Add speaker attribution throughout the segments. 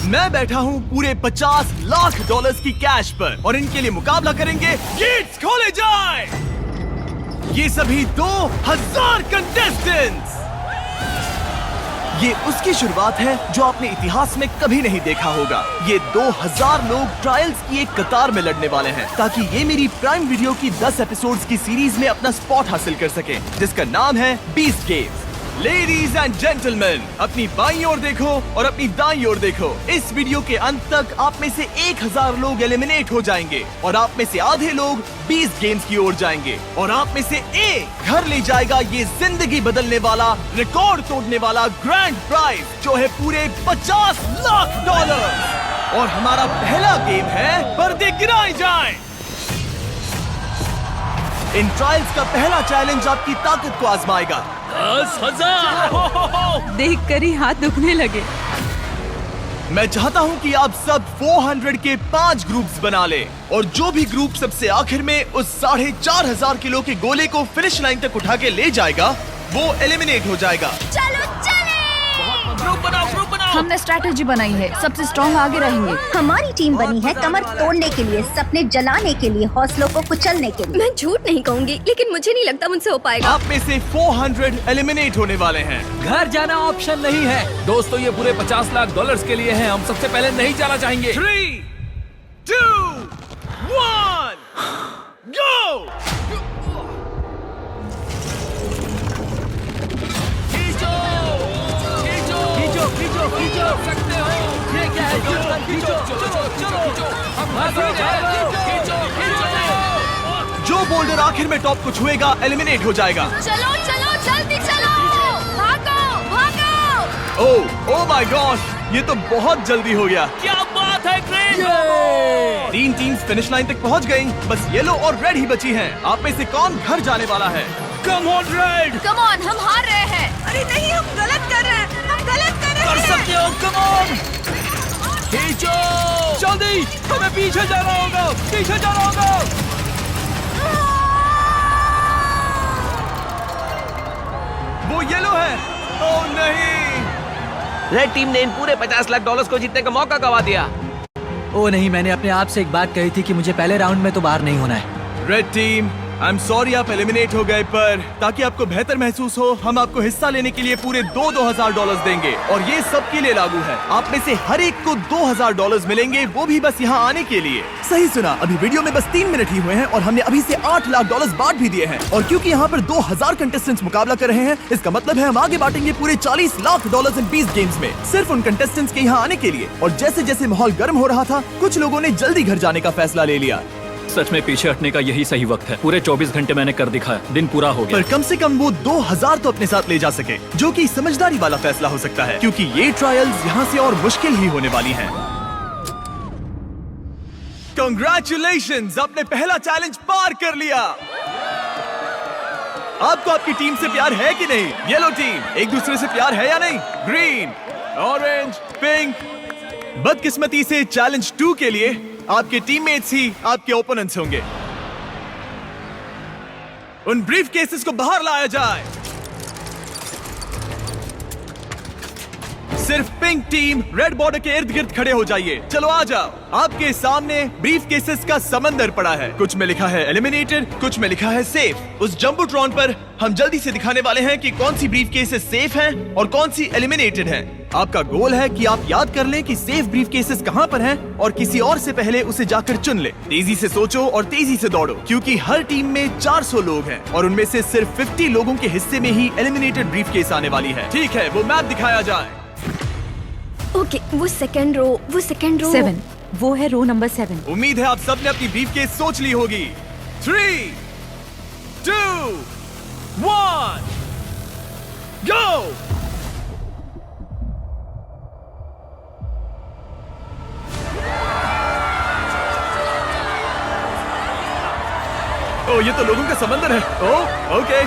Speaker 1: मैं बैठा हूँ पूरे 50 लाख डॉलर्स की कैश पर और इनके लिए मुकाबला करेंगे। गेट्स खोले जाए। ये सभी 2000 कंटेस्टेंट्स। ये उसकी शुरुआत है जो आपने इतिहास में कभी नहीं देखा होगा। ये 2000 लोग ट्रायल्स की एक कतार में लड़ने वाले हैं ताकि ये मेरी प्राइम वीडियो की 10 एपिसोड्स की सीरीज में अपना स्पॉट हासिल कर सके, जिसका नाम है beast games. Ladies and gentleman, अपनी बाईं ओर देखो और अपनी दाईं ओर देखो। इस वीडियो के अंत तक आप में से 1000 लोग एलिमिनेट हो जाएंगे और आप में से आधे लोग 20 गेम्स की ओर जाएंगे और आप में से एक घर ले जाएगा ये जिंदगी बदलने वाला, रिकॉर्ड तोड़ने वाला ग्रैंड प्राइज, जो है पूरे 50 लाख डॉलर। और हमारा पहला गेम है पर्दे गिराए जाएं। इन ट्रायल्स का पहला चैलेंज आपकी ताकत को आजमाएगा।
Speaker 2: 10,000
Speaker 3: देखकर ही हाथ दुखने लगे।
Speaker 1: मैं चाहता हूं कि आप सब 400 के 5 ग्रुप्स बना ले और जो भी ग्रुप सबसे आखिर में उस 4,500 किलो के गोले को फिनिश लाइन तक उठा के ले जाएगा, वो एलिमिनेट हो जाएगा।
Speaker 4: चलो चले।
Speaker 2: ग्रुप बनाओ।
Speaker 3: हमने स्ट्रैटेजी बनाई है, सबसे स्ट्रॉन्ग आगे रहेंगे।
Speaker 4: हमारी टीम बनी है कमर तोड़ने के लिए, सपने जलाने के लिए, हौसलों को कुचलने के लिए।
Speaker 5: मैं झूठ नहीं कहूँगी, लेकिन मुझे नहीं लगता मुझसे हो पाएगा।
Speaker 1: आप में से 400 एलिमिनेट होने वाले हैं।
Speaker 2: घर जाना ऑप्शन नहीं है दोस्तों, ये पूरे 50 लाख डॉलर्स के लिए है। हम सबसे पहले नहीं जाना चाहेंगे।
Speaker 1: 3, 2, 1, go!
Speaker 2: खींचो सकते हो। ये क्या है? चलो
Speaker 1: जो बोल्डर आखिर में टॉप को छुएगा एलिमिनेट हो जाएगा।
Speaker 4: चलो चलो जल्दी चलो, भागो।
Speaker 1: ओह माय गॉश, ये तो बहुत जल्दी हो गया।
Speaker 2: क्या बात है क्रेग।
Speaker 1: 3 टीम्स फिनिश लाइन तक पहुंच गई, बस येलो और रेड ही बची हैं। आप में से कौन घर जाने वाला है?
Speaker 2: Come on red.
Speaker 4: Come on, हम हार रहे हैं। अरे नहीं, हम गलत कर रहे हैं।
Speaker 2: कर सकते हो, कम ऑन। खींचो जल्दी, हमें पीछे जाना होगा।
Speaker 1: वो येलो है। ओह नहीं,
Speaker 6: रेड टीम ने इन पूरे 50 लाख डॉलर्स को जीतने का मौका गवा दिया।
Speaker 7: ओ नहीं, मैंने अपने आप से एक बात कही थी कि मुझे पहले राउंड में तो बाहर नहीं होना है।
Speaker 1: Red team, I am sorry आप एलिमिनेट हो गए, पर ताकि आपको बेहतर महसूस हो, हम आपको हिस्सा लेने के लिए पूरे 2,000 डॉलर्स देंगे और ये सबके लिए लागू है। आप में से हर एक को 2,000 डॉलर्स मिलेंगे, वो भी बस यहाँ आने के लिए। सही सुना, अभी वीडियो में बस 3 मिनट ही हुए हैं और हमने अभी से 8 लाख डॉलर्स बांट भी दिए हैं। और क्योंकि यहाँ पर 2,000 कंटेस्टेंट्स मुकाबला कर रहे हैं, इसका मतलब है हम आगे बांटेंगे पूरे 40 लाख डॉलर्स इन 20 गेम्स में, सिर्फ उन कंटेस्टेंट्स के यहाँ आने के लिए। और जैसे जैसे माहौल गर्म हो रहा था, कुछ लोगों ने जल्दी घर जाने का फैसला ले लिया।
Speaker 8: सच में पीछे हटने का यही सही वक्त है। पूरे 24 घंटे मैंने कर दिखाया, दिन पूरा हो गया।
Speaker 1: पर कम से कम वो 2,000 तो अपने साथ ले जा सके, जो कि समझदारी वाला फैसला हो सकता है, क्योंकि ये ट्रायल्स यहाँ से और मुश्किल ही होने वाली हैं। Congratulations, आपने पहला चैलेंज पार कर लिया। आपको आपकी टीम से प्यार है कि नहीं? येलो टीम, एक दूसरे से प्यार है या नहीं? Green, orange, pink. बदकिस्मती से चैलेंज 2 के लिए आपके टीममेट्स ही आपके ओपोनेंट्स होंगे। उन ब्रीफ केसेस को बाहर लाया जाए। सिर्फ पिंक टीम रेड बॉर्डर के इर्द गिर्द खड़े हो जाइए। चलो आ जाओ। आपके सामने ब्रीफ केसेस का समंदर पड़ा है। कुछ में लिखा है एलिमिनेटेड, कुछ में लिखा है सेफ। उस जंबोट्रॉन पर हम जल्दी से दिखाने वाले हैं कि कौन सी ब्रीफ केसेस सेफ हैं और कौन सी एलिमिनेटेड हैं। आपका गोल है कि आप याद कर लें कि सेफ ब्रीफ केसेस कहां पर हैं और किसी और से पहले उसे जाकर चुन ले। तेजी से सोचो और तेजी से दौड़ो, क्योंकि हर टीम में 400 लोग हैं और उनमें से सिर्फ 50 लोगों के हिस्से में ही एलिमिनेटेड ब्रीफ केस आने वाली है। ठीक है, वो मैप दिखाया जाए।
Speaker 5: ओके, वो सेकंड रो
Speaker 3: 7, वो है रो नंबर 7।
Speaker 1: उम्मीद है आप सबने अपनी ब्रीफ केस सोच ली होगी। 3, 2, 1, गो। ओ, ये तो लोगों का समंदर है। ओ, ओके।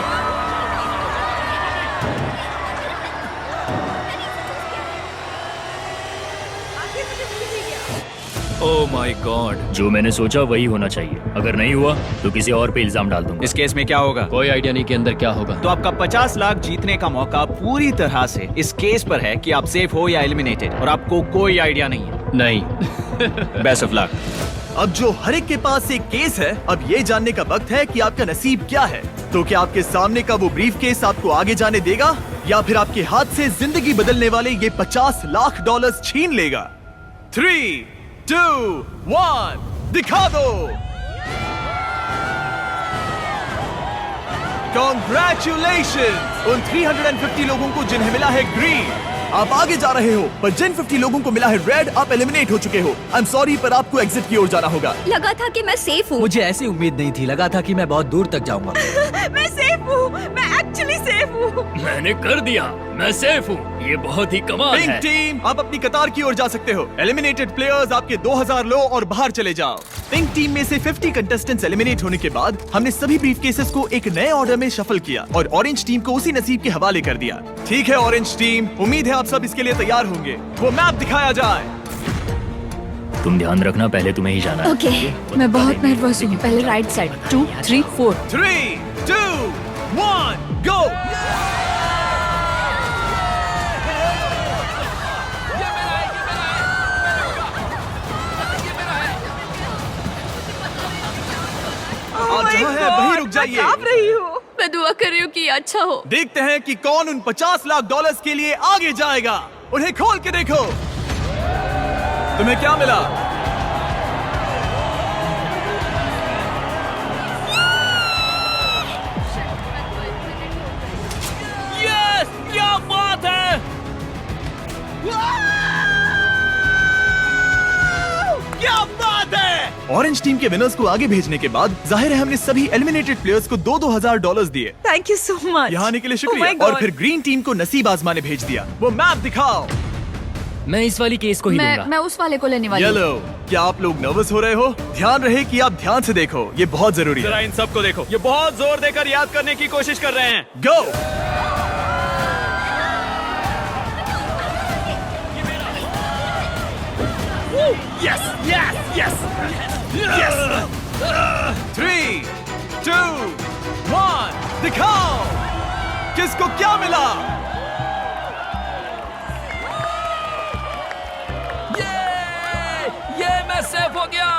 Speaker 8: Oh my God.
Speaker 9: जो मैंने सोचा वही होना चाहिए। अगर नहीं हुआ तो किसी और पे इल्जाम डाल दूंगा।
Speaker 2: इस केस में क्या होगा?
Speaker 7: कोई आइडिया नहीं कि अंदर क्या होगा।
Speaker 2: तो आपका 50 लाख जीतने का मौका पूरी तरह से इस केस पर है कि आप सेफ हो या एलिमिनेटेड, और आपको कोई आइडिया नहीं है।
Speaker 7: नहीं।
Speaker 2: Best of luck.
Speaker 1: अब जो हर एक के पास एक केस है, अब ये जानने का वक्त है कि आपका नसीब क्या है। तो क्या आपके सामने का वो ब्रीफ केस आपको आगे जाने देगा, या फिर आपके हाथ से जिंदगी बदलने वाले ये 50 लाख डॉलर्स छीन लेगा? 3, 2, 1, दिखा दो। Congratulations उन 350 लोगों को जिन्हें मिला है ग्रीन। आप आगे जा रहे हो, पर जिन 50 लोगों को मिला है रेड, आप एलिमिनेट हो चुके हो। आई एम सॉरी, पर आपको एग्जिट की ओर जाना होगा।
Speaker 5: लगा था कि मैं सेफ हूँ।
Speaker 7: मुझे ऐसी उम्मीद नहीं थी, लगा था कि मैं बहुत दूर तक जाऊंगा।
Speaker 3: मैं सेफ हूँ, मैं एक्चुअली सेफ हूँ।
Speaker 9: मैंने कर दिया, मैं सेफ हूँ। ये बहुत ही कमाल
Speaker 1: पिंक
Speaker 9: है।
Speaker 1: टीम, आप अपनी कतार की ओर जा सकते हो। एलिमिनेटेड प्लेयर्स आपके 2000 लो और बाहर चले जाओ। पिंक टीम में से 50 कंटेस्टेंट्स एलिमिनेट होने के बाद हमने सभी ब्रीफ केसेस को एक नए ऑर्डर में शफल किया और ऑरेंज टीम को उसी नसीब के हवाले कर दिया। ठीक है ऑरेंज टीम, उम्मीद है आप सब इसके लिए तैयार होंगे। वो मैप दिखाया जाए।
Speaker 9: तुम ध्यान रखना, पहले तुम्हें ही जाना है।
Speaker 5: ओके।
Speaker 3: मैं बहुत नर्वस हूँ।
Speaker 5: पहले राइट साइड।
Speaker 3: 2, 3, 4।
Speaker 1: 3, 2, 1, गो। आप जहाँ हैं वहीं रुक जाइए।
Speaker 5: मैं दुआ कर रही हूँ कि अच्छा हो।
Speaker 1: देखते हैं कि कौन उन 50 लाख डॉलर्स के लिए आगे जाएगा। उन्हें खोल के देखो। तुम्हें क्या मिला?
Speaker 2: यस, क्या बात है।
Speaker 1: क्या बात है। ऑरेंज टीम के विनर्स को आगे भेजने के बाद जाहिर है हमने सभी एलिमिनेटेड प्लेयर्स को 2-2 हजार डॉलर्स दिए।
Speaker 3: Thank you so much.
Speaker 1: यहाँ आने के लिए शुक्रिया। और फिर ग्रीन टीम को नसीब आजमाने भेज दिया। वो मैप दिखाओ।
Speaker 7: मैं इस वाली केस को ही लूंगा।
Speaker 3: मैं उस वाले को लेने वाली हूँ।
Speaker 1: येलो, क्या आप लोग नर्वस हो रहे हो? ध्यान रहे कि आप ध्यान से देखो, ये बहुत जरूरी
Speaker 8: जरा
Speaker 1: है।
Speaker 8: इन सबको देखो, ये बहुत जोर देकर याद करने की कोशिश कर रहे हैं।
Speaker 1: Go.
Speaker 8: Yes yes yes yes.
Speaker 1: 3, 2, 1, दिखाओ किसको क्या मिला।
Speaker 2: ये मैं सेफ हो गया।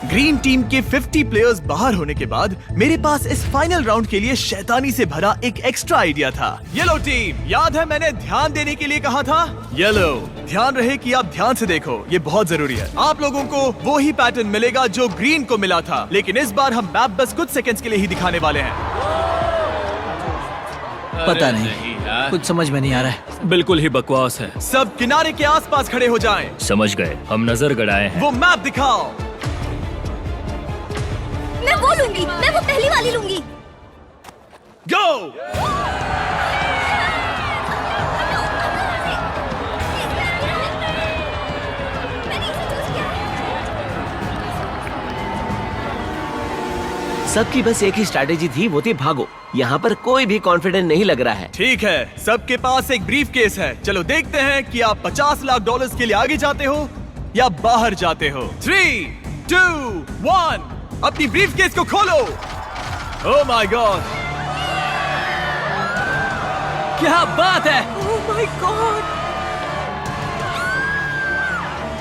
Speaker 1: ग्रीन टीम के 50 प्लेयर्स बाहर होने के बाद मेरे पास इस फाइनल राउंड के लिए शैतानी से भरा एक एक्स्ट्रा आइडिया था। येलो टीम, याद है मैंने ध्यान देने के लिए कहा था? येलो, ध्यान रहे कि आप ध्यान से देखो, ये बहुत जरूरी है। आप लोगों को वो ही पैटर्न मिलेगा जो ग्रीन को मिला था, लेकिन इस बार हम मैप बस कुछ सेकंड्स के लिए ही दिखाने वाले हैं।
Speaker 7: पता नहीं, कुछ समझ में नहीं आ रहा है।
Speaker 8: बिल्कुल ही बकवास है।
Speaker 1: सब किनारे के आसपास खड़े हो जाएं।
Speaker 9: समझ गए, हम नजर गड़ाए हैं।
Speaker 1: वो मैप दिखाओ।
Speaker 5: मैं वो लूंगी, मैं वो पहली वाली लूंगी।
Speaker 1: गो।
Speaker 6: सबकी बस एक ही स्ट्रैटेजी थी, वो थी भागो। यहाँ पर कोई भी कॉन्फिडेंट नहीं लग रहा है।
Speaker 1: ठीक है, सबके पास एक ब्रीफ केस है। चलो देखते हैं कि आप 50 लाख डॉलर्स के लिए आगे जाते हो या बाहर जाते हो। 3, 2, 1, अपनी ब्रीफ केस को खोलो। ओह माय गॉड,
Speaker 2: क्या बात है।
Speaker 3: Oh my God.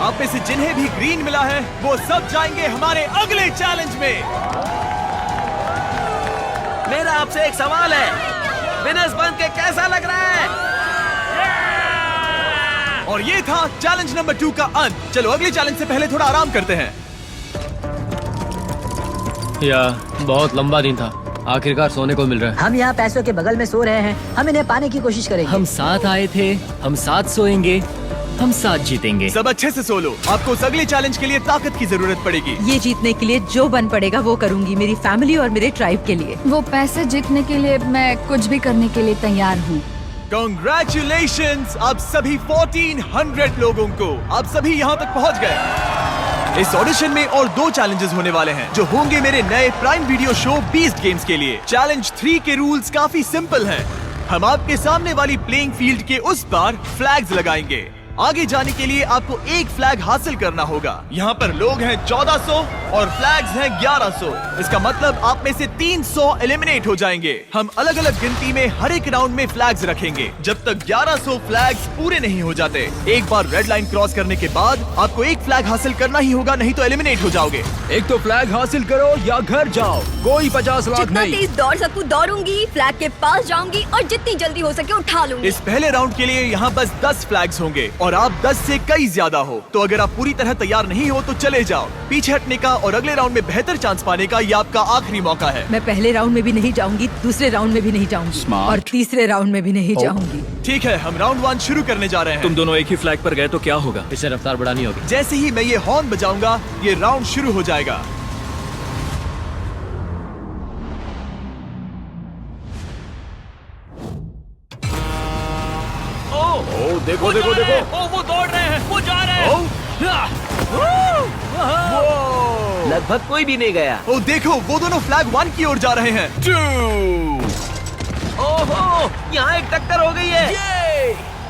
Speaker 1: आप में से जिन्हें भी ग्रीन मिला है वो सब जाएंगे हमारे अगले चैलेंज में।
Speaker 6: मेरा आपसे एक सवाल है, विनर्स बन के कैसा लग रहा है?
Speaker 1: और ये था चैलेंज नंबर 2 का अंत। चलो अगले चैलेंज से पहले थोड़ा आराम करते हैं।
Speaker 7: बहुत लंबा दिन था, आखिरकार सोने को मिल रहा है।
Speaker 10: हम यहाँ पैसों के बगल में सो रहे हैं, हम इन्हें पाने की कोशिश करेंगे।
Speaker 7: हम साथ आए थे, हम साथ सोएंगे, हम साथ जीतेंगे।
Speaker 1: सब अच्छे से सो लो, आपको उस अगले चैलेंज के लिए ताकत की जरूरत पड़ेगी।
Speaker 3: ये जीतने के लिए जो बन पड़ेगा वो करूंगी, मेरी फैमिली और मेरे ट्राइब के लिए। वो पैसे जीतने के लिए मैं कुछ भी करने के लिए तैयार हूँ।
Speaker 1: Congratulations आप सभी 1400 लोगों को, आप सभी यहाँ तक पहुँच गए। इस ऑडिशन में और 2 चैलेंजेस होने वाले हैं जो होंगे मेरे नए prime video show beast games के लिए। चैलेंज 3 के रूल्स काफी सिंपल हैं। हम आपके सामने वाली प्लेइंग फील्ड के उस पार फ्लैग्स लगाएंगे। आगे जाने के लिए आपको एक फ्लैग हासिल करना होगा। यहाँ पर लोग हैं 1400 और फ्लैग्स हैं 1100। इसका मतलब आप में से 300 एलिमिनेट हो जाएंगे। हम अलग अलग गिनती में हर एक राउंड में फ्लैग्स रखेंगे जब तक 1100 फ्लैग्स पूरे नहीं हो जाते। एक बार रेड लाइन क्रॉस करने के बाद आपको एक फ्लैग हासिल करना ही होगा, नहीं तो एलिमिनेट हो जाओगे।
Speaker 2: एक तो फ्लैग हासिल करो या घर जाओ, कोई 50 लाख
Speaker 5: जितना
Speaker 2: नहीं।
Speaker 5: तेज दौड़ सकूं दौड़ूंगी, फ्लैग के पास जाऊंगी और जितनी जल्दी हो सके उठा लूंगी।
Speaker 1: इस पहले राउंड के लिए यहाँ बस 10 फ्लैग्स होंगे और आप 10 से कई ज्यादा हो, तो अगर आप पूरी तरह तैयार नहीं हो तो चले जाओ। पीछे हटने का और अगले राउंड में बेहतर चांस पाने का ये आपका आखिरी मौका है।
Speaker 3: मैं पहले राउंड में भी नहीं जाऊंगी, दूसरे राउंड में भी नहीं जाऊंगी और तीसरे राउंड में भी नहीं जाऊंगी।
Speaker 1: ठीक है, हम राउंड 1 शुरू करने जा रहे हैं।
Speaker 8: तुम दोनों एक ही फ्लैग पर गए तो क्या होगा?
Speaker 9: इसे रफ्तार बढ़ानी होगी।
Speaker 1: जैसे ही मैं ये हॉर्न बजाऊंगा ये राउंड शुरू हो जाएगा।
Speaker 2: देखो देखो देखो,
Speaker 8: ओ वो दौड़ रहे हैं, वो जा रहे हैं।
Speaker 6: लगभग कोई भी नहीं गया।
Speaker 1: ओ देखो, वो दोनों फ्लैग 1 की ओर जा रहे हैं। 2
Speaker 6: ओहो, यहाँ एक टक्कर हो गई है।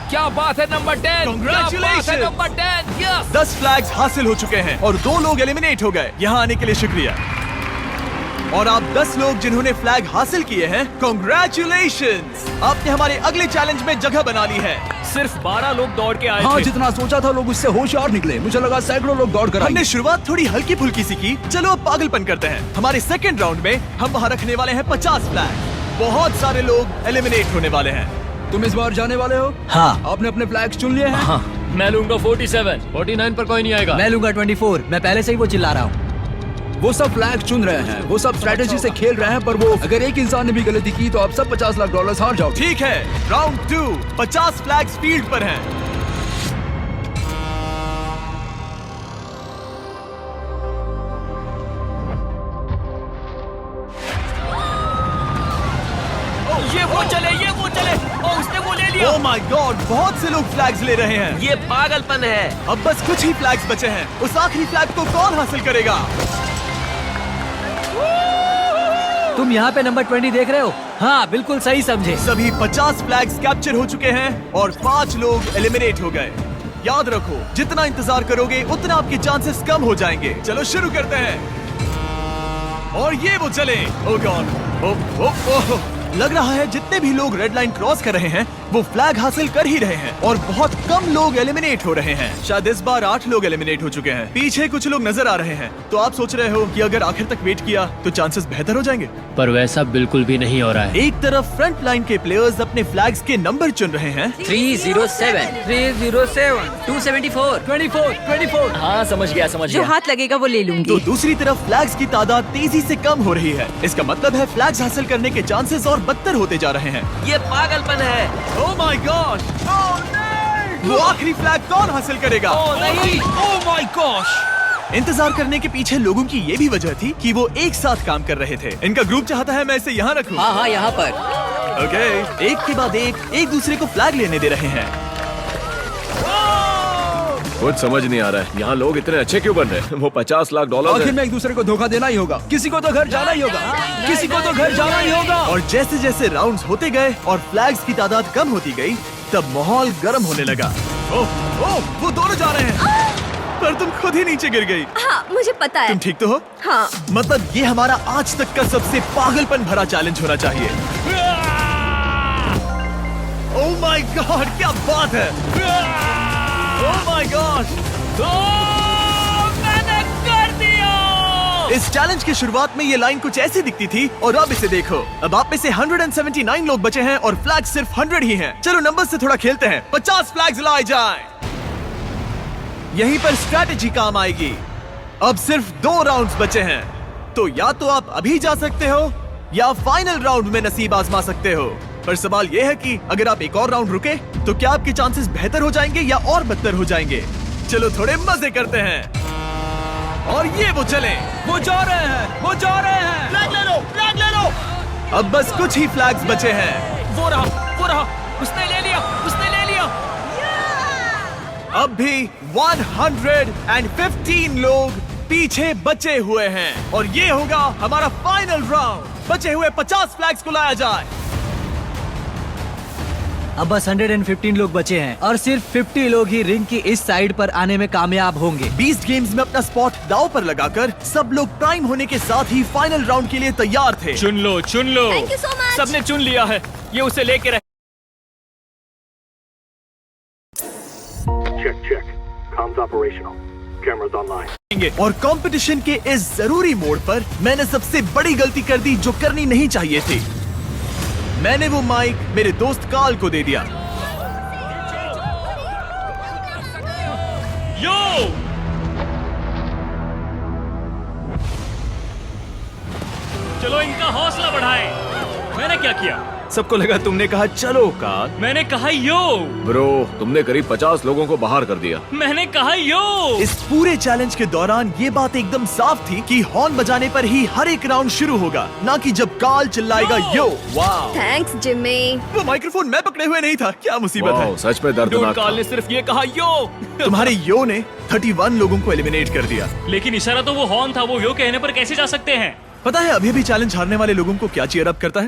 Speaker 2: क्या बात है number 10।
Speaker 1: Congratulations!
Speaker 2: Number 10। Yes.
Speaker 1: 10 flags हासिल हो चुके हैं और 2 लोग एलिमिनेट हो गए। यहाँ आने के लिए शुक्रिया। और आप 10 लोग जिन्होंने फ्लैग हासिल किए हैं, कांग्रेचुलेशंस! आपने हमारे अगले चैलेंज में जगह बना ली है।
Speaker 8: सिर्फ 12 लोग दौड़ के आए
Speaker 2: हाँ,
Speaker 8: थे।
Speaker 2: जितना सोचा था लोग उससे होशियार निकले। मुझे लगा सैकड़ों लोग दौड़ कर
Speaker 1: हमने
Speaker 2: आएंगे।
Speaker 1: शुरुआत थोड़ी हल्की फुल्की सी की, चलो अब पागलपन करते हैं। हमारे सेकंड राउंड में हम वहाँ रखने वाले हैं 50 फ्लैग। बहुत सारे लोग एलिमिनेट होने वाले हैं।
Speaker 2: तुम इस बार जाने वाले हो?
Speaker 7: हाँ।
Speaker 2: आपने अपने फ्लैग्स चुन लिए हैं?
Speaker 7: हाँ।
Speaker 9: मैं लूंगा 47, 49 पर कोई नहीं आएगा।
Speaker 7: मैं लूंगा 24। मैं पहले से ही वो चिल्ला रहा हूँ।
Speaker 2: वो सब फ्लैग चुन रहे हैं, वो सब स्ट्रेटेजी से खेल रहे हैं, पर वो अगर एक इंसान ने भी गलती की तो आप सब $50 लाख हार जाओगे।
Speaker 1: ठीक है, राउंड 2 50 फ्लैग्स फील्ड पर हैं।
Speaker 8: ये वो चले। ओ उसने वो ले लिया।
Speaker 1: ओह माय गॉड, बहुत से लोग फ्लैग्स ले रहे हैं।
Speaker 6: ये पागलपन है।
Speaker 1: अब बस कुछ ही फ्लैग्स बचे हैं। उस आखिरी फ्लैग को कौन हासिल करेगा?
Speaker 7: तुम यहाँ पे नंबर 20 देख रहे हो? हाँ, बिल्कुल सही समझे।
Speaker 1: सभी 50 फ्लैग्स कैप्चर हो चुके हैं और 5 लोग एलिमिनेट हो गए। याद रखो, जितना इंतजार करोगे उतना आपके चांसेस कम हो जाएंगे। चलो शुरू करते हैं। और ये वो चले। ओह गॉड, लग रहा है जितने भी लोग रेड लाइन क्रॉस कर रहे हैं वो फ्लैग हासिल कर ही रहे हैं और बहुत कम लोग एलिमिनेट हो रहे हैं। शायद इस बार 8 लोग एलिमिनेट हो चुके हैं। पीछे कुछ लोग नजर आ रहे हैं, तो आप सोच रहे हो कि अगर आखिर तक वेट किया तो चांसेस बेहतर हो जाएंगे।
Speaker 9: पर वैसा बिल्कुल भी नहीं हो रहा है।
Speaker 1: एक तरफ फ्रंट लाइन के प्लेयर्स अपने फ्लैग्स के नंबर चुन रहे हैं।
Speaker 7: 307, 307, 274, 24, 24।
Speaker 9: हाँ समझ गया
Speaker 3: जो हाथ लगेगा वो ले लूंगी।
Speaker 1: तो दूसरी तरफ फ्लैग्स की तादाद तेजी से कम हो रही है। इसका मतलब है फ्लैग्स हासिल करने के चांसेस और बदतर होते जा रहे हैं।
Speaker 6: ये पागलपन है।
Speaker 1: ओह माय गॉड, वो आखिरी फ्लैग कौन हासिल करेगा?
Speaker 2: Oh my gosh.
Speaker 1: इंतजार करने के पीछे लोगों की ये भी वजह थी कि वो एक साथ काम कर रहे थे। इनका ग्रुप चाहता है मैं इसे यहाँ रखूं।
Speaker 7: हाँ, यहाँ पर।
Speaker 1: ओके, एक के बाद एक दूसरे को फ्लैग लेने दे रहे हैं।
Speaker 11: कुछ समझ नहीं आ रहा है, यहाँ लोग इतने अच्छे क्यों बन रहे हैं? वो $50 लाख
Speaker 2: आखिर में एक दूसरे को धोखा देना ही होगा। किसी को तो घर जाना ही होगा। किसी को तो घर जाना ही होगा।
Speaker 1: और जैसे जैसे राउंड्स होते गए और फ्लैग्स की तादाद कम होती गई, तब माहौल गर्म होने लगा। ओह, वो दोनों जा रहे हैं। पर तुम खुद ही नीचे गिर गई।
Speaker 5: हाँ मुझे पता है।
Speaker 1: तुम ठीक तो हो?
Speaker 5: हाँ।
Speaker 1: मतलब ये हमारा आज तक का सबसे पागलपन भरा चैलेंज होना चाहिए। ओह माय गॉड, क्या बात है। ओह माय गॉड,
Speaker 8: मैंने कर दिया।
Speaker 1: इस चैलेंज की शुरुआत में ये लाइन कुछ ऐसी दिखती थी और अब इसे देखो। अब आप में से 179 लोग बचे हैं और फ्लैग सिर्फ 100 ही हैं। चलो नंबर से थोड़ा खेलते हैं। 50 फ्लैग्स लाए जाएं। यहीं पर स्ट्रैटेजी काम आएगी। अब सिर्फ 2 राउंड्स बचे हैं, तो या तो आप अभी जा सकते हो या फाइनल राउंड में नसीब आजमा सकते हो। पर सवाल यह है कि अगर आप एक और राउंड रुके तो क्या आपके चांसेस बेहतर हो जाएंगे या और बदतर हो जाएंगे। चलो थोड़े मजे करते हैं। और ये वो चले,
Speaker 2: वो जा रहे हैं, वो जा रहे हैं।
Speaker 1: फ्लैग ले लो, फ्लैग ले लो। अब बस कुछ ही फ्लैग्स बचे हैं।
Speaker 8: वो रहा, उसने ले लिया।
Speaker 1: अब भी 115 लोग पीछे बचे हुए हैं और ये होगा हमारा फाइनल राउंड। बचे हुए 50 फ्लैग्स को लाया जाए।
Speaker 7: अब बस 115 लोग बचे हैं और सिर्फ 50 लोग ही रिंग की इस साइड पर आने में कामयाब होंगे।
Speaker 1: बीस्ट गेम्स में अपना स्पॉट दांव पर लगाकर सब लोग प्राइम होने के साथ ही फाइनल राउंड के लिए तैयार थे।
Speaker 8: चुन लो, चुन लो।
Speaker 5: Thank you so much.
Speaker 8: सबने चुन लिया है, ये उसे लेके रहे।
Speaker 1: और कंपटीशन के इस जरूरी मोड़ पर मैंने सबसे बड़ी गलती कर दी जो करनी नहीं चाहिए थी। मैंने वो माइक मेरे दोस्त कार्ल को दे दिया।
Speaker 8: यो! चलो इनका हौसला बढ़ाएं। मैंने क्या किया?
Speaker 11: सबको लगा तुमने कहा चलो कार्ल।
Speaker 8: मैंने कहा यो।
Speaker 11: ब्रो, तुमने करीब 50 लोगों को बाहर कर दिया।
Speaker 8: मैंने कहा यो।
Speaker 1: इस पूरे चैलेंज के दौरान ये बात एकदम साफ थी कि हॉर्न बजाने पर ही हर एक राउंड शुरू होगा, ना कि जब कार्ल चिल्लाएगा यो। वाह!
Speaker 5: थैंक्स जिम्मी।
Speaker 1: वो माइक्रोफोन मैं पकड़े हुए नहीं था, क्या मुसीबत है।
Speaker 11: वाह, सच में दर्दनाक
Speaker 8: कार्ल ने
Speaker 11: था।
Speaker 8: सिर्फ ये कहा यो।
Speaker 1: तुम्हारे यो ने 31 लोगों को एलिमिनेट कर दिया।
Speaker 8: लेकिन इशारा तो वो हॉर्न था, वो यो कहने पर कैसे जा सकते हैं?
Speaker 1: पता है अभी भी चैलेंज हारने वाले लोगों को क्या चीयर अप करता है?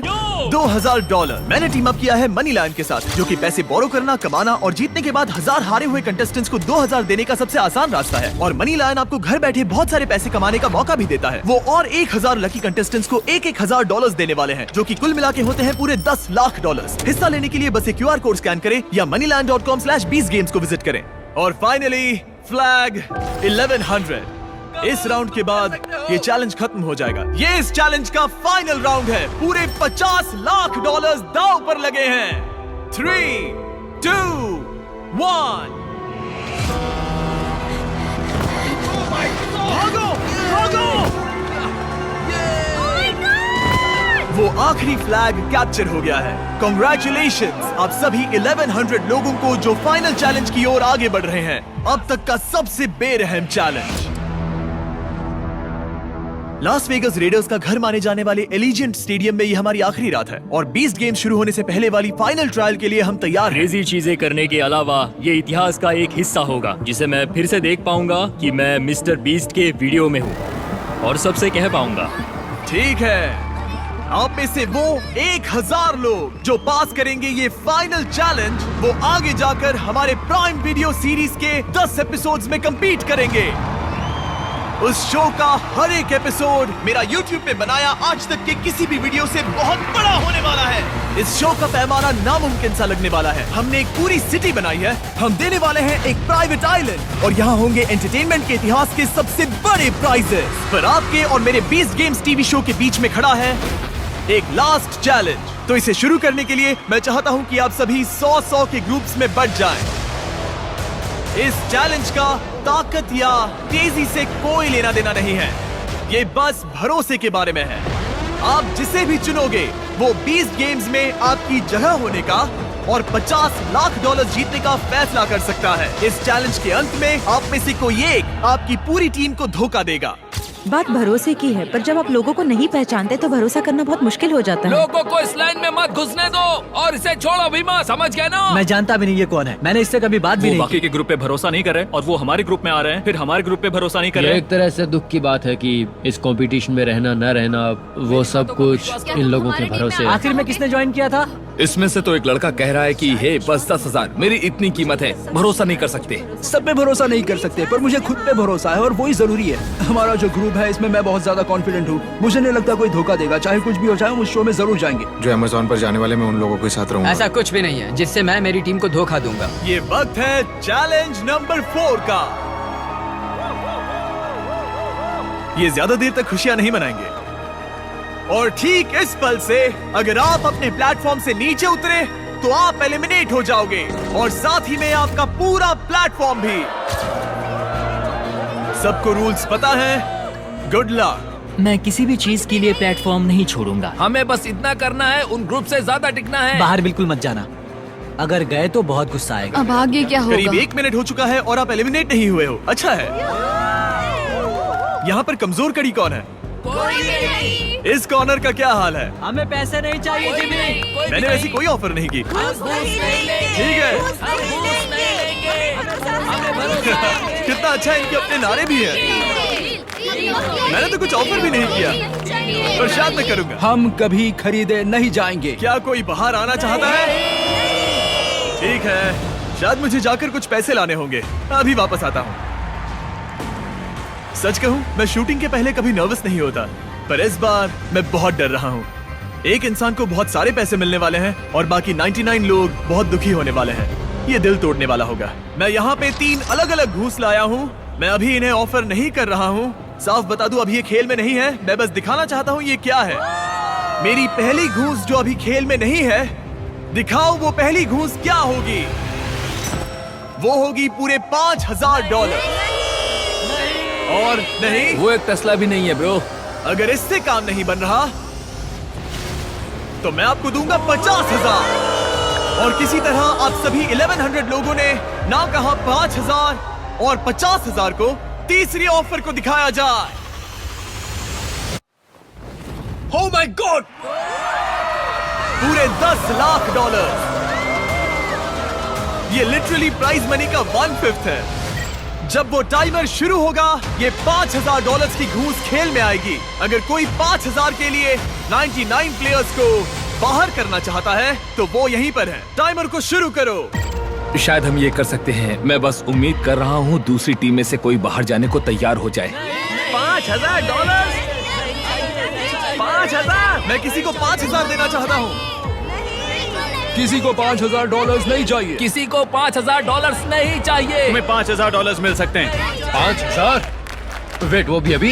Speaker 1: $2000। मैंने टीम अप किया है मनी लायन के साथ, जो कि पैसे बोरो करना, कमाना और जीतने के बाद 1000 हारे हुए कंटेस्टेंट्स को 2000 देने का सबसे आसान रास्ता है। और मनी लायन आपको घर बैठे बहुत सारे पैसे कमाने का मौका भी देता है। वो और 1000 लकी कंटेस्टेंट्स को $1000 देने वाले हैं, जो कि कुल मिला के होते हैं पूरे $10 लाख। हिस्सा लेने के लिए बस एक QR कोड स्कैन करें या moneyland.com/beastgames को विजिट करें। और फाइनली फ्लैग 1100। इस राउंड के बाद ये चैलेंज खत्म हो जाएगा। ये इस चैलेंज का फाइनल राउंड है। पूरे $50 लाख दांव पर लगे हैं। 3, 2, 1। भागो, भागो! वो आखिरी फ्लैग कैप्चर हो गया है। Congratulations! आप सभी 1100 लोगों को जो फाइनल चैलेंज की ओर आगे बढ़ रहे हैं। अब तक का सबसे बेरहम चैलेंज। लास वेगस रेडर्स का घर माने जाने वाले एलिजेंट स्टेडियम में ये हमारी आखिरी रात है और बीस्ट गेम शुरू होने से पहले वाली फाइनल ट्रायल के लिए हम तैयार हैं।
Speaker 9: क्रेजी चीजें करने के अलावा ये इतिहास का एक हिस्सा होगा जिसे मैं फिर से देख पाऊंगा कि मैं मिस्टर बीस्ट के वीडियो में हूँ और सबसे कह पाऊंगा।
Speaker 1: ठीक है, आप में से वो 1000 लोग जो पास करेंगे ये फाइनल चैलेंज, वो आगे जाकर हमारे प्राइम वीडियो सीरीज के 10 एपिसोड्स में compete करेंगे। उस शो का हर एक एपिसोड मेरा YouTube पे बनाया आज तक के किसी भी वीडियो से बहुत बड़ा होने वाला है। इस शो का पैमाना नामुमकिन सा लगने वाला है। हमने एक पूरी सिटी बनाई है। हम देने वाले हैं एक प्राइवेट आइलैंड और यहाँ होंगे एंटरटेनमेंट के इतिहास के सबसे बड़े प्राइजेस। पर आपके और मेरे बीस्ट गेम्स टीवी शो के बीच में खड़ा है एक लास्ट चैलेंज। तो इसे शुरू करने के लिए मैं चाहता हूँ कि आप सभी 100 के ग्रुप्स में बंट जाएं। इस चैलेंज का ताकत या तेजी से कोई लेना देना नहीं है, ये बस भरोसे के बारे में है। आप जिसे भी चुनोगे वो बीस्ट गेम्स में आपकी जगह होने का और $50 लाख जीतने का फैसला कर सकता है। इस चैलेंज के अंत में आप में से कोई एक आपकी पूरी टीम को धोखा देगा।
Speaker 3: बात भरोसे की है, पर जब आप लोगों को नहीं पहचानते तो भरोसा करना बहुत मुश्किल हो जाता है।
Speaker 2: लोगों को इस लाइन में मत घुसने दो और इसे छोड़ो भी मत, समझ गए ना?
Speaker 7: मैं जानता भी नहीं ये कौन है, मैंने इससे कभी बात भी
Speaker 8: वो
Speaker 7: नहीं
Speaker 8: बाकी
Speaker 7: की।
Speaker 8: के ग्रुप पे भरोसा नहीं कर रहे और वो हमारे ग्रुप में आ रहे हैं, फिर हमारे ग्रुप पे भरोसा नहीं कर रहे।
Speaker 9: एक तरह से दुख की बात है कि इस कंपटीशन में रहना न रहना वो सब कुछ इन लोगों के भरोसे है।
Speaker 7: आखिर में किसने ज्वाइन किया था?
Speaker 2: इसमें से तो एक लड़का कह रहा है कि हे बस 10,000 मेरी इतनी कीमत है, भरोसा नहीं कर सकते।
Speaker 12: सब पे भरोसा नहीं कर सकते, पर मुझे खुद पे भरोसा है और वही जरूरी है। हमारा जो ग्रुप है इसमें मैं बहुत ज्यादा कॉन्फिडेंट हूँ। मुझे नहीं लगता कोई धोखा देगा, चाहे कुछ भी हो जाए, हम उस शो में जरूर जाएंगे।
Speaker 13: जो अमेज़न पर जाने वाले मैं उन लोगों के साथ रहूंगा।
Speaker 7: ऐसा कुछ भी नहीं है जिससे मैं मेरी टीम को धोखा दूंगा।
Speaker 1: ये वक्त है चैलेंज नंबर 4 का। ये ज्यादा देर तक खुशियां नहीं मनाएंगे और ठीक इस पल से अगर आप अपने प्लेटफॉर्म से नीचे उतरे तो आप एलिमिनेट हो जाओगे और साथ ही में आपका पूरा प्लेटफॉर्म भी। सबको रूल्स पता है? Good luck.
Speaker 7: मैं किसी भी चीज के लिए प्लेटफॉर्म नहीं छोड़ूंगा।
Speaker 2: हमें बस इतना करना है, उन ग्रुप से ज्यादा टिकना है।
Speaker 7: बाहर बिल्कुल मत जाना, अगर गए तो बहुत गुस्सा आएगा।
Speaker 3: अब आगे क्या होगा?
Speaker 1: करीब 1 मिनट हो चुका है और आप एलिमिनेट नहीं हुए हो। अच्छा है। यहाँ पर कमजोर कड़ी कौन है?
Speaker 5: कोई भी नहीं।
Speaker 1: इस कॉर्नर का क्या हाल है?
Speaker 7: हमें पैसे नहीं चाहिए जिम्मी।
Speaker 1: मैंने वैसी कोई ऑफर नहीं की। ठीक है। कितना अच्छा है, इनके अपने नारे भी हैं। मैंने तो कुछ ऑफर भी नहीं किया, पर शायद मैं करूंगा।
Speaker 12: हम कभी खरीदे नहीं जाएंगे।
Speaker 1: क्या कोई बाहर आना चाहता है? ठीक है, शायद मुझे जाकर कुछ पैसे लाने होंगे। अभी वापस आता हूँ। सच कहूँ, मैं शूटिंग के पहले कभी नर्वस नहीं होता, पर इस बार मैं बहुत डर रहा हूँ। एक इंसान को बहुत सारे पैसे मिलने वाले हैं और बाकी 99 लोग बहुत दुखी होने वाले हैं। ये दिल तोड़ने वाला होगा। मैं यहाँ पे 3 अलग अलग घूस लाया हूँ। मैं अभी इन्हें ऑफर नहीं कर रहा हूँ। साफ बता दूं, अभी ये खेल में नहीं है। मैं बस दिखाना चाहता हूँ ये क्या है। मेरी पहली घूस जो अभी खेल में नहीं है, दिखाओ वो पहली घूस क्या होगी। वो होगी पूरे $5000। और नहीं,
Speaker 2: वो एक टेस्ला भी नहीं है ब्रो।
Speaker 1: अगर इससे काम नहीं बन रहा तो मैं आपको दूंगा 50,000। और किसी तरह आप सभी 1100 लोगों ने ना कहा 5000 और 50,000 को तीसरी ऑफर को दिखाया जाए। Oh my God! पूरे $10 लाख। ये लिटरली प्राइज मनी का 1/5 है। जब वो टाइमर शुरू होगा, ये $5000 की घूस खेल में आएगी। अगर कोई 5000 के लिए 99 प्लेयर्स को बाहर करना चाहता है तो वो यहीं पर है। टाइमर को शुरू करो।
Speaker 2: शायद हम ये कर सकते हैं। मैं बस उम्मीद कर रहा हूँ दूसरी टीम में से कोई बाहर जाने को तैयार हो जाए।
Speaker 6: $5000। 5000।
Speaker 1: मैं किसी को 5000 देना चाहता हूँ।
Speaker 12: किसी को $5000 नहीं चाहिए।
Speaker 2: किसी को $5000 नहीं चाहिए।
Speaker 8: तुम्हें $5000 मिल सकते हैं।
Speaker 2: 5000? वेट, वो भी अभी?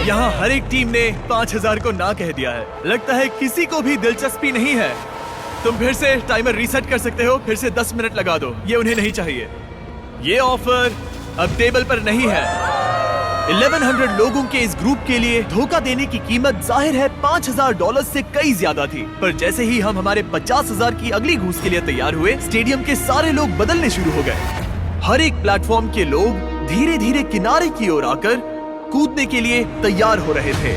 Speaker 1: यहाँ हर एक टीम ने 5000 को ना कह दिया है। लगता है किसी को भी दिलचस्पी नहीं है। तुम फिर से टाइमर रीसेट कर सकते हो। फिर से 10 मिनट लगा दो। ये उन्हें नहीं चाहिए। ये ऑफर अब टेबल पर नहीं है। 1100 लोगों के इस ग्रुप के लिए धोखा देने की कीमत जाहिर है $5000 से कई ज्यादा थी। पर जैसे ही हम हमारे 50,000 की अगली घूस के लिए तैयार हुए, स्टेडियम के सारे लोग बदलने शुरू हो गए। हर एक प्लेटफॉर्म के लोग धीरे धीरे किनारे की ओर आकर कूदने के लिए तैयार हो रहे थे,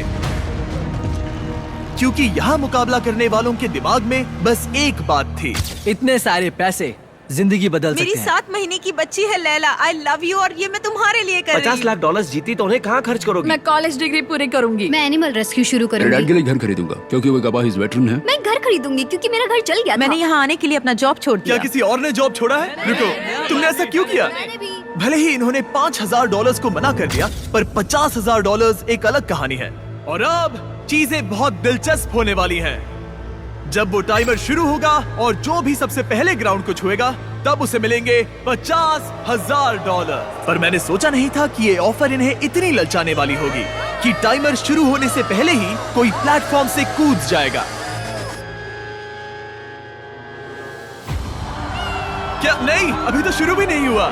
Speaker 1: क्योंकि यहाँ मुकाबला करने वालों के दिमाग में बस एक बात थी।
Speaker 7: इतने सारे पैसे जिंदगी बदल
Speaker 3: मेरी
Speaker 7: सकते हैं।
Speaker 3: 7 महीने की बच्ची है लैला। आई लव यू और ये मैं तुम्हारे लिए कर रही हूँ।
Speaker 6: $50 लाख जीती तो उन्हें कहाँ खर्च करोगी?
Speaker 3: मैं कॉलेज डिग्री पूरी करूंगी।
Speaker 5: मैं एनिमल रेस्क्यू शुरू
Speaker 12: डैड
Speaker 5: करूंगी।
Speaker 12: के लिए घर खरीदूंगा क्योंकि वो गवाह वेटरन है।
Speaker 5: मैं घर खरीदूंगी क्योंकि मेरा घर जल गया था।
Speaker 3: मैंने यहाँ आने के लिए अपना जॉब छोड़ दिया।
Speaker 1: क्या किसी और ने जॉब छोड़ा है? रुको, तुमने ऐसा क्यों किया? भले ही इन्होंने $5000 को मना कर दिया, पर $50,000 एक अलग कहानी है। और अब चीजें बहुत दिलचस्प होने वाली हैं। जब वो टाइमर शुरू होगा और जो भी सबसे पहले ग्राउंड को छुएगा, तब उसे मिलेंगे $50,000। पर मैंने सोचा नहीं था कि ये ऑफर इन्हें इतनी ललचाने वाली होगी कि टाइमर शुरू होने से पहले ही कोई प्लेटफॉर्म से कूद जाएगा। क्या? नहीं, अभी तो शुरू भी नहीं हुआ।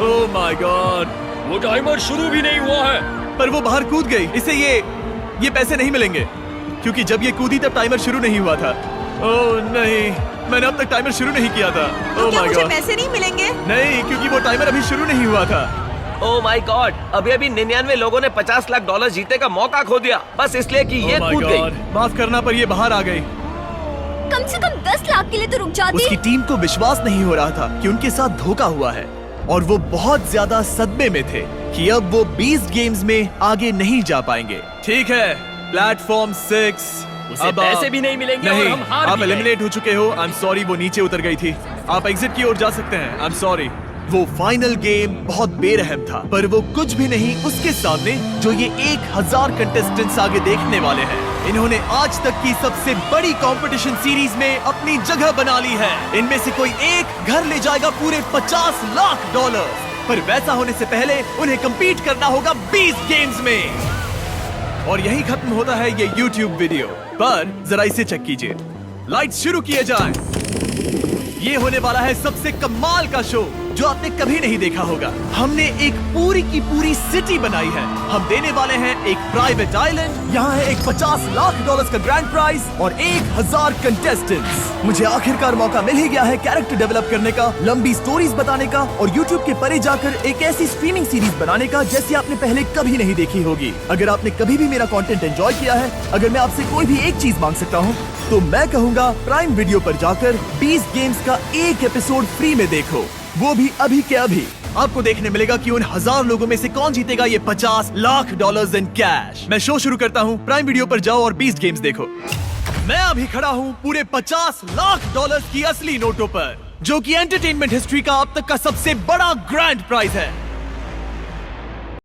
Speaker 1: ओह माय गॉड,
Speaker 9: वो टाइमर शुरू भी नहीं हुआ है।
Speaker 1: पर वो बाहर कूद गई। इसे ये पैसे नहीं मिलेंगे, क्योंकि जब ये कूदी तब टाइमर शुरू नहीं हुआ था। ओह नहीं, मैंने अब तक टाइमर शुरू नहीं किया था। ओह माय गॉड,
Speaker 3: पैसे नहीं मिलेंगे?
Speaker 1: नहीं, क्योंकि वो टाइमर अभी शुरू नहीं हुआ था।
Speaker 6: ओह माय गॉड, अभी 99 लोगों ने $50 लाख जीतने का मौका खो दिया, बस इसलिए कि ये
Speaker 1: Oh my
Speaker 6: कूद
Speaker 1: God,
Speaker 6: गई।
Speaker 1: माफ करना, पर ये बाहर आ गई।
Speaker 5: कम से कम 10 लाख के लिए तो रुक जाती।
Speaker 1: उसकी टीम को विश्वास नहीं हो रहा था कि उनके साथ धोखा हुआ है, और वो बहुत ज्यादा सदमे में थे कि अब वो 20 गेम्स में आगे नहीं जा पाएंगे। ठीक है, प्लेटफॉर्म 6।
Speaker 9: उसे पैसे भी नहीं मिलेंगे और हम हार
Speaker 1: आप
Speaker 9: भी गए।
Speaker 1: एलिमिनेट हो चुके हो। आई एम सॉरी, वो नीचे उतर गई थी। आप एग्जिट की ओर जा सकते हैं। I am sorry. वो फाइनल गेम बहुत बेरहम था, पर वो कुछ भी नहीं उसके सामने जो ये 1000 कंटेस्टेंट्स आगे देखने वाले हैं। इन्होंने आज तक की सबसे बड़ी कंपटीशन सीरीज में अपनी जगह बना ली है। इनमें से कोई एक घर ले जाएगा पूरे $50 लाख। पर वैसा होने से पहले उन्हें compete करना होगा 20 गेम्स में। और यही खत्म होता है ये YouTube वीडियो। पर जरा इसे चेक कीजिए। लाइट्स शुरू किए जाएं। ये होने वाला है सबसे कमाल का शो जो आपने कभी नहीं देखा होगा। हमने एक पूरी की पूरी सिटी बनाई है। हम देने वाले हैं एक प्राइवेट आइलैंड। यहाँ है एक $50 लाख का ग्रैंड प्राइज और 1000 कंटेस्टेंट्स। मुझे आखिरकार मौका मिल ही गया है कैरेक्टर डेवलप करने का, लंबी स्टोरीज बताने का और YouTube के परे जाकर एक ऐसी स्ट्रीमिंग सीरीज बनाने का जैसी आपने पहले कभी नहीं देखी होगी। अगर आपने कभी भी मेरा कंटेंट एंजॉय किया है, अगर मैं आपसे कोई भी एक चीज मांग सकता हूँ, तो मैं कहूँगा प्राइम वीडियो पर जाकर 20 गेम्स का एक एपिसोड फ्री में देखो, वो भी अभी के अभी। आपको देखने मिलेगा कि उन 1000 लोगों में से कौन जीतेगा ये $50 लाख इन कैश। मैं शो शुरू करता हूँ। प्राइम वीडियो पर जाओ और 20 गेम्स देखो। मैं अभी खड़ा हूँ पूरे 50 लाख डॉलर्स की असली नोटों पर, जो कि एंटरटेनमेंट हिस्ट्री का अब तक का सबसे बड़ा ग्रैंड प्राइज है।